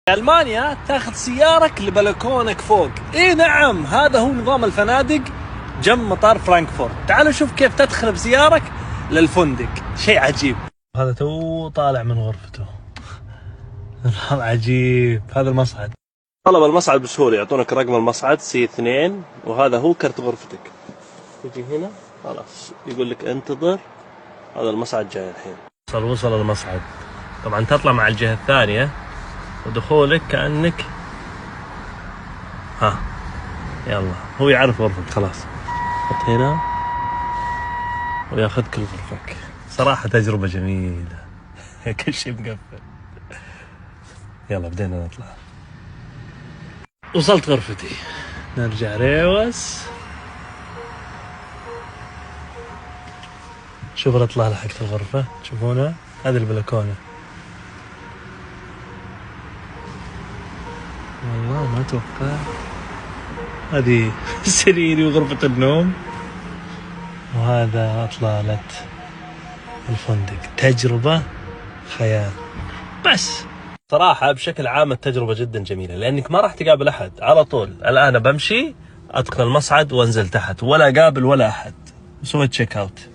ألمانيا تاخذ سيارك لبلكونك فوق. اي نعم، هذا هو نظام الفنادق جنب مطار فرانكفورت. تعالوا شوف كيف تدخل بسيارك للفندق، شيء عجيب. هذا تو طالع من غرفته. نظام عجيب. هذا المصعد. طلب المصعد بسهولة، يعطونك رقم المصعد C2 وهذا هو كرت غرفتك. تجي هنا خلاص يقول لك انتظر، هذا المصعد جاي الحين. وصل المصعد. طبعا تطلع مع الجهة الثانية ودخولك كأنك يلا هو يعرف غرفتك خلاص. حط هنا وياخذك لغرفتك. صراحة تجربة جميلة. كل شيء مقفل. يلا بدينا نطلع. وصلت غرفتي. نرجع ريوس. شوفوا الاطلال حقت الغرفة، تشوفونها؟ هذه البلكونة. والله ما اتوقع. هذه سريري وغرفة النوم، وهذا اطلالة الفندق. تجربة خيال. بس صراحة بشكل عام التجربة جدا جميلة، لأنك ما راح تقابل أحد على طول. الآن بمشي أدخل المصعد وأنزل تحت، ولا قابل ولا أحد، وسويت تشيك أوت.